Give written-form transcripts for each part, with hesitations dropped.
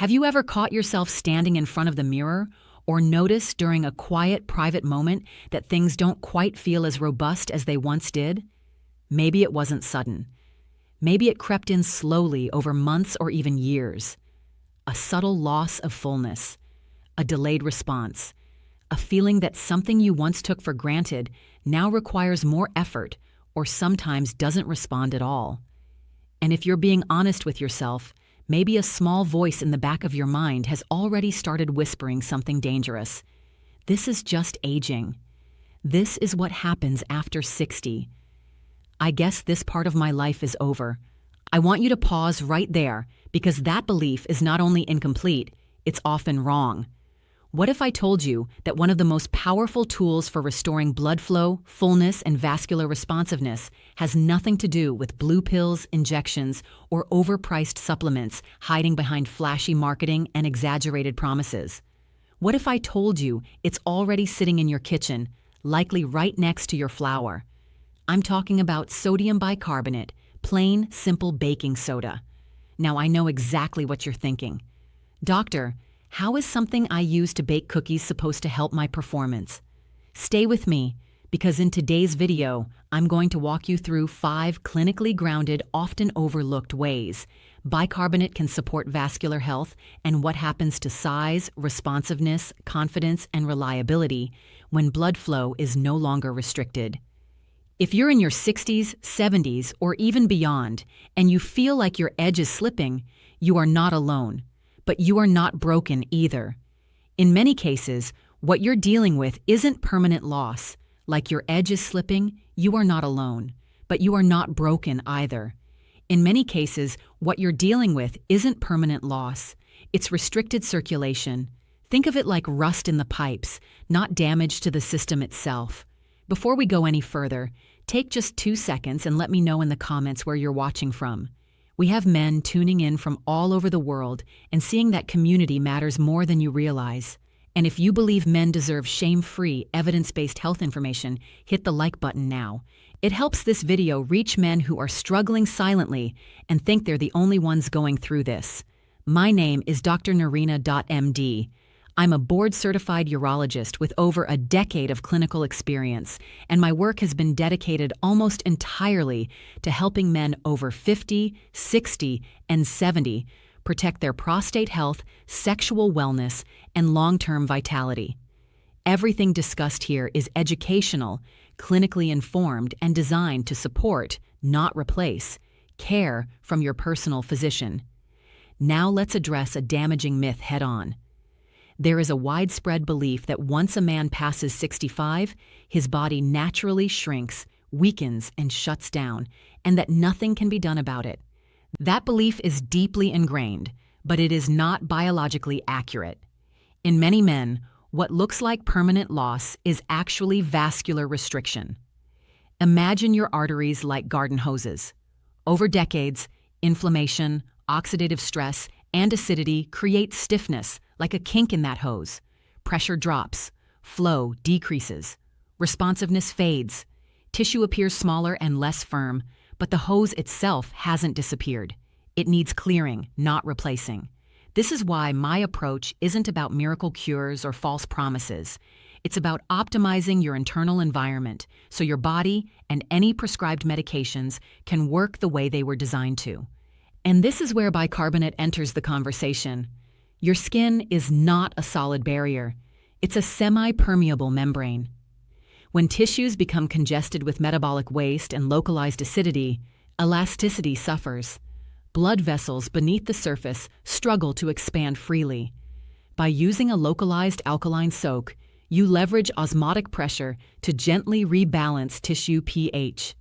Have you ever caught yourself standing in front of the mirror or noticed during a quiet, private moment that things don't quite feel as robust as they once did? Maybe it wasn't sudden. Maybe it crept in slowly over months or even years. A subtle loss of fullness, a delayed response, a feeling that something you once took for granted now requires more effort or sometimes doesn't respond at all. And if you're being honest with yourself, maybe a small voice in the back of your mind has already started whispering something dangerous. This is just aging. This is what happens after 60. I guess this part of my life is over. I want you to pause right there, because that belief is not only incomplete, it's often wrong. What if I told you that one of the most powerful tools for restoring blood flow, fullness, and vascular responsiveness has nothing to do with blue pills, injections, or overpriced supplements hiding behind flashy marketing and exaggerated promises? What if I told you it's already sitting in your kitchen, likely right next to your flour? I'm talking about sodium bicarbonate, plain, simple baking soda. Now I know exactly what you're thinking. Doctor, how is something I use to bake cookies supposed to help my performance? Stay with me, because in today's video, I'm going to walk you through 5 clinically grounded, often overlooked ways bicarbonate can support vascular health and what happens to size, responsiveness, confidence, and reliability when blood flow is no longer restricted. If you're in your 60s, 70s, or even beyond, and you feel like your edge is slipping, you are not alone. But you are not broken either. In many cases, what you're dealing with isn't permanent loss. Like your edge is slipping, you are not alone. But you are not broken either. In many cases, what you're dealing with isn't permanent loss. It's restricted circulation. Think of it like rust in the pipes, not damage to the system itself. Before we go any further, take just 2 seconds and let me know in the comments where you're watching from. We have men tuning in from all over the world, and seeing that community matters more than you realize. And if you believe men deserve shame-free, evidence-based health information, hit the like button now. It helps this video reach men who are struggling silently and think they're the only ones going through this. My name is Dr. Nerina.MD. I'm a board-certified urologist with over a decade of clinical experience, and my work has been dedicated almost entirely to helping men over 50, 60, and 70 protect their prostate health, sexual wellness, and long-term vitality. Everything discussed here is educational, clinically informed, and designed to support, not replace, care from your personal physician. Now let's address a damaging myth head-on. There is a widespread belief that once a man passes 65, his body naturally shrinks, weakens, and shuts down, and that nothing can be done about it. That belief is deeply ingrained, but it is not biologically accurate. In many men, what looks like permanent loss is actually vascular restriction. Imagine your arteries like garden hoses. Over decades, inflammation, oxidative stress, and acidity create stiffness, like a kink in that hose. Pressure drops, flow decreases, responsiveness fades, tissue appears smaller and less firm, but the hose itself hasn't disappeared. It needs clearing, not replacing. This is why my approach isn't about miracle cures or false promises. It's about optimizing your internal environment so your body and any prescribed medications can work the way they were designed to. And this is where bicarbonate enters the conversation. Your skin is not a solid barrier. It's a semi-permeable membrane. When tissues become congested with metabolic waste and localized acidity, elasticity suffers. Blood vessels beneath the surface struggle to expand freely. By using a localized alkaline soak, you leverage osmotic pressure to gently rebalance tissue pH.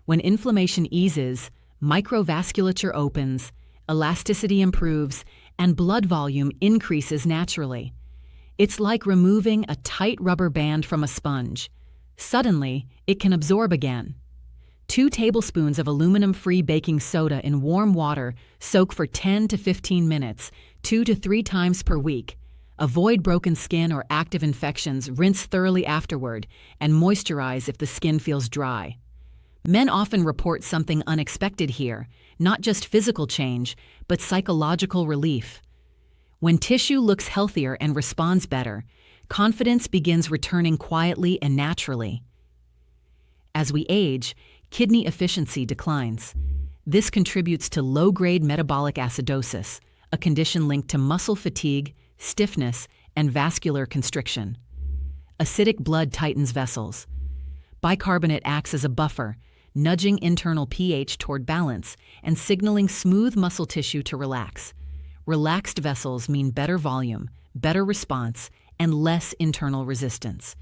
When inflammation eases, microvasculature opens, elasticity improves, and blood volume increases naturally. It's like removing a tight rubber band from a sponge. Suddenly, it can absorb again. 2 tablespoons of aluminum-free baking soda in warm water soak for 10 to 15 minutes, 2 to 3 times per week. Avoid broken skin or active infections, rinse thoroughly afterward, and moisturize if the skin feels dry. Men often report something unexpected here, not just physical change, but psychological relief. When tissue looks healthier and responds better, confidence begins returning quietly and naturally. As we age, kidney efficiency declines. This contributes to low-grade metabolic acidosis, a condition linked to muscle fatigue, stiffness, and vascular constriction. Acidic blood tightens vessels. Bicarbonate acts as a buffer, nudging internal pH toward balance and signaling smooth muscle tissue to relax. Relaxed vessels mean better volume, better response, and less internal resistance.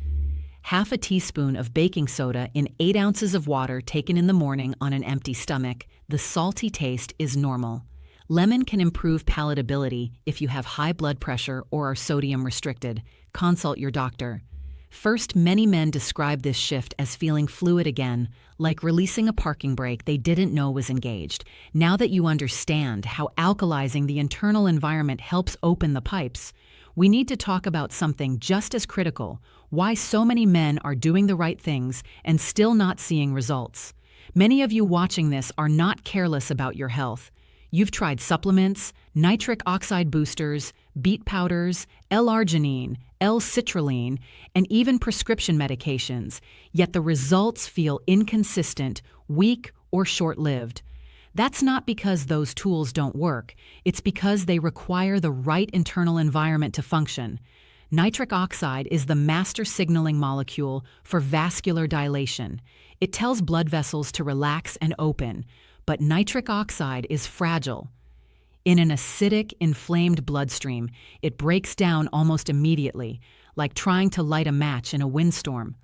Half a teaspoon of baking soda in 8 ounces of water taken in the morning on an empty stomach, the salty taste is normal. Lemon can improve palatability if you have high blood pressure or are sodium restricted. Consult your doctor. First, many men describe this shift as feeling fluid again, like releasing a parking brake they didn't know was engaged. Now that you understand how alkalizing the internal environment helps open the pipes, we need to talk about something just as critical: why so many men are doing the right things and still not seeing results. Many of you watching this are not careless about your health. You've tried supplements, nitric oxide boosters, beet powders, L-arginine, L-citrulline, and even prescription medications, yet the results feel inconsistent, weak, or short-lived. That's not because those tools don't work. It's because they require the right internal environment to function. Nitric oxide is the master signaling molecule for vascular dilation. It tells blood vessels to relax and open, but nitric oxide is fragile. In an acidic, inflamed bloodstream, it breaks down almost immediately, like trying to light a match in a windstorm.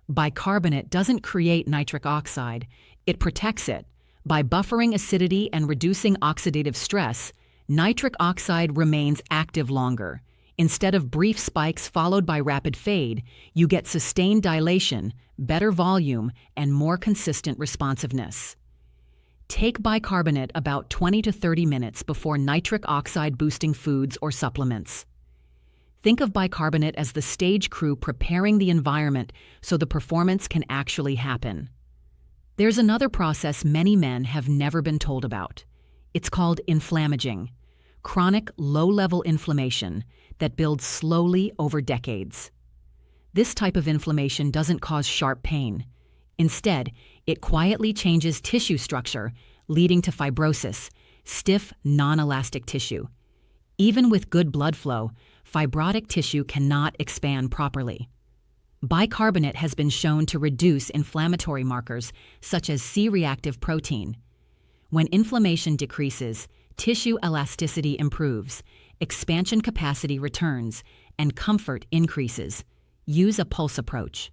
Bicarbonate doesn't create nitric oxide, it protects it. By buffering acidity and reducing oxidative stress, nitric oxide remains active longer. Instead of brief spikes followed by rapid fade, you get sustained dilation, better volume, and more consistent responsiveness. Take bicarbonate about 20 to 30 minutes before nitric oxide boosting foods or supplements. Think of bicarbonate as the stage crew preparing the environment so the performance can actually happen. There's another process many men have never been told about. It's called inflammaging, chronic low-level inflammation that builds slowly over decades. This type of inflammation doesn't cause sharp pain. Instead, it quietly changes tissue structure, leading to fibrosis, stiff, non-elastic tissue. Even with good blood flow, fibrotic tissue cannot expand properly. Bicarbonate has been shown to reduce inflammatory markers such as C-reactive protein. When inflammation decreases, tissue elasticity improves, expansion capacity returns, and comfort increases. Use a pulse approach.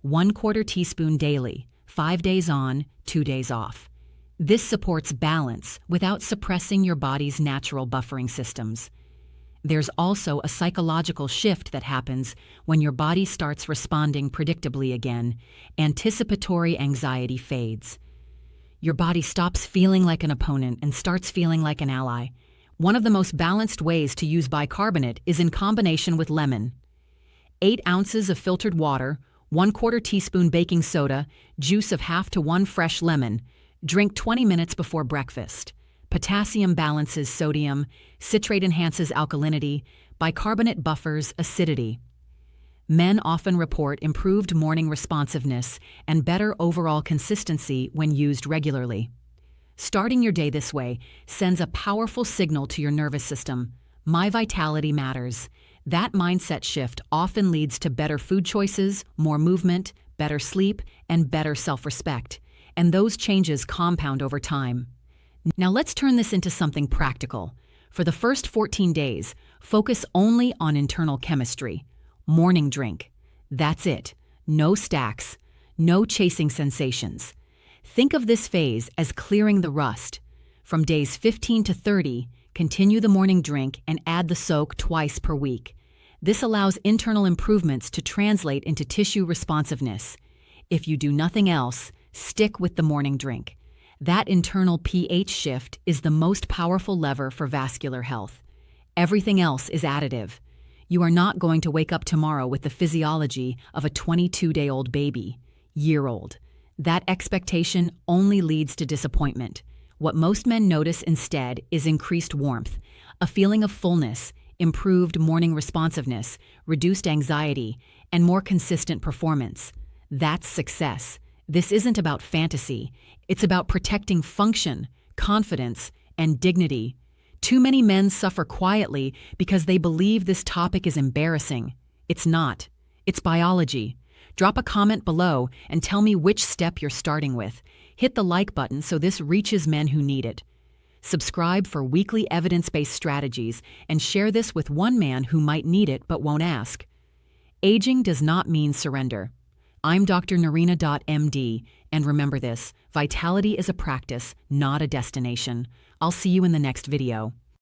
1/4 teaspoon daily, 5 days on, 2 days off. This supports balance without suppressing your body's natural buffering systems. There's also a psychological shift that happens when your body starts responding predictably again. Anticipatory anxiety fades. Your body stops feeling like an opponent and starts feeling like an ally. One of the most balanced ways to use bicarbonate is in combination with lemon. 8 ounces of filtered water, 1/4 teaspoon baking soda, juice of half to 1 fresh lemon. Drink 20 minutes before breakfast. Potassium balances sodium, citrate enhances alkalinity, bicarbonate buffers acidity. Men often report improved morning responsiveness and better overall consistency when used regularly. Starting your day this way sends a powerful signal to your nervous system. My vitality matters. That mindset shift often leads to better food choices, more movement, better sleep, and better self-respect. And those changes compound over time. Now let's turn this into something practical. For the first 14 days, focus only on internal chemistry. Morning drink. That's it. No stacks. No chasing sensations. Think of this phase as clearing the rust. From days 15 to 30, continue the morning drink and add the soak twice per week. This allows internal improvements to translate into tissue responsiveness. If you do nothing else, stick with the morning drink. That internal pH shift is the most powerful lever for vascular health. Everything else is additive. You are not going to wake up tomorrow with the physiology of a 22-day-old baby, year-old. That expectation only leads to disappointment. What most men notice instead is increased warmth, a feeling of fullness, improved morning responsiveness, reduced anxiety, and more consistent performance. That's success. This isn't about fantasy. It's about protecting function, confidence, and dignity. Too many men suffer quietly because they believe this topic is embarrassing. It's not. It's biology. Drop a comment below and tell me which step you're starting with. Hit the like button so this reaches men who need it. Subscribe for weekly evidence-based strategies and share this with one man who might need it but won't ask. Aging does not mean surrender. I'm Dr. Nerina.MD, and remember this, vitality is a practice, not a destination. I'll see you in the next video.